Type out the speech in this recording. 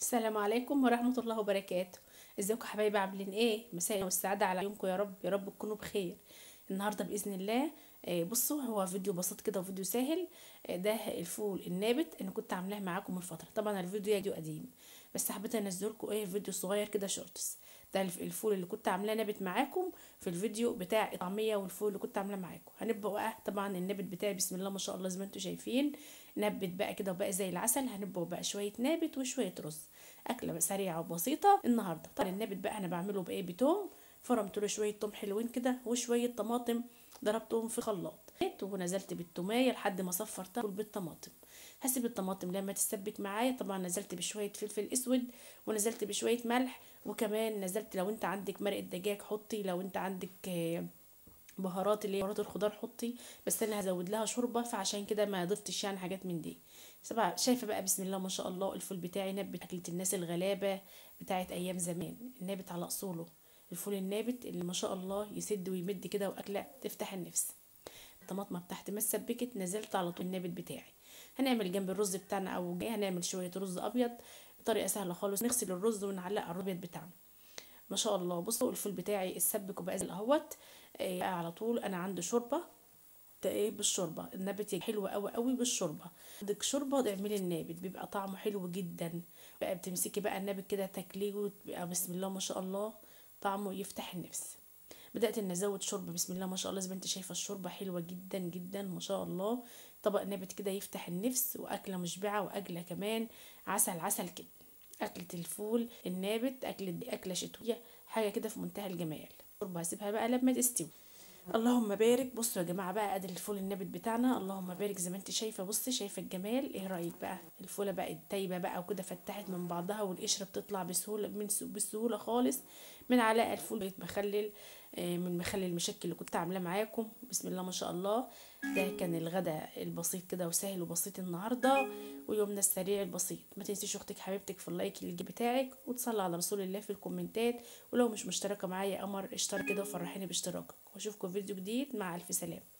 السلام عليكم ورحمة الله وبركاته. ازيكم يا حبايبي؟ عاملين ايه؟ مساء والسعادة على يومكم يا رب، يا رب تكونوا بخير. النهارده بإذن الله بصوا، هو فيديو بسيط كده وفيديو سهل. ده الفول النابت انا كنت عاملاه معاكم من فترة. طبعا الفيديو قديم، بس حبيت انزل لكم فيديو صغير كده شورتس. ده الفول اللي كنت عاملاه نابت معاكم في الفيديو بتاع الطعمية، والفول اللي كنت عاملاه معاكم. هنبقى بقى طبعا النابت بتاعي بسم الله ما شاء الله زي ما انتم شايفين، نبت بقى كده وبقى زي العسل. هنبقى بقى شوية نابت وشوية رز، اكله بقى سريعه وبسيطه النهارده. طبعا النابت بقى انا بعمله بايه؟ بتوم. فرمت له شويه توم حلوين كده وشويه طماطم، ضربتهم في خلاط ونزلت بالتوميه لحد ما صفرتها بالطماطم. هسيب الطماطم لما تتسبك معايا. طبعا نزلت بشويه فلفل اسود، ونزلت بشويه ملح، وكمان نزلت لو انت عندك مرقه دجاج حطي، لو انت عندك بهارات اللي هي بهارات الخضار حطي. بس انا هزود لها شوربه، فعشان كده ما ضفتش يعني حاجات من دي. شايفه بقى بسم الله ما شاء الله الفول بتاعي نبت اكله الناس الغلابه بتاعت ايام زمان، النابت على اصوله. الفول النابت اللي ما شاء الله يسد ويمد كده، واكله تفتح النفس. الطماطمه بتاعتي ما اتسبكت، نزلت على طول النابت بتاعي. هنعمل جنب الرز بتاعنا او جاي هنعمل شويه رز ابيض بطريقه سهله خالص. نغسل الرز ونعلق على الابيض بتاعنا. ما شاء الله بصوا الفول بتاعي اتسبك وبقى زي اهوت. على طول انا عندي شوربه. ده بالشوربه النبت حلو قوي قوي بالشوربه. عندك شوربه تعملي النابت بيبقى طعمه حلو جدا. بقى بتمسكي بقى النابت كده تاكليه وتبقى بسم الله ما شاء الله طعمه يفتح النفس. بدات ان ازود شوربه بسم الله ما شاء الله، زي ما انت شايفه الشوربه حلوه جدا جدا ما شاء الله. طبق نابت كده يفتح النفس، واكله مشبعه، واكله كمان عسل عسل كده. اكله الفول النابت اكله شتويه، حاجه كده في منتهى الجمال. الشوربه هسيبها بقى لما تستوي. اللهم بارك. بصوا يا جماعه بقى ادي الفول النابت بتاعنا، اللهم بارك زي ما انت شايفه. بصي شايفه الجمال؟ ايه رايك بقى؟ الفوله بقت طيبه بقى وكده، فتحت من بعضها، والقشره بتطلع بسهوله بسهوله خالص من علاقه. الفول بقت مخلل من مخلل المشكل اللي كنت عاملاه معاكم بسم الله ما شاء الله. ده كان الغداء البسيط كده وسهل وبسيط النهارده، ويومنا السريع البسيط. ما تنسيش اختك حبيبتك في اللايك اللي بتاعك، وتصلي على رسول الله في الكومنتات. ولو مش مشتركه معايا قمر اشترك كده وفرحيني باشتراكك. واشوفكم في فيديو جديد، مع الف سلامه.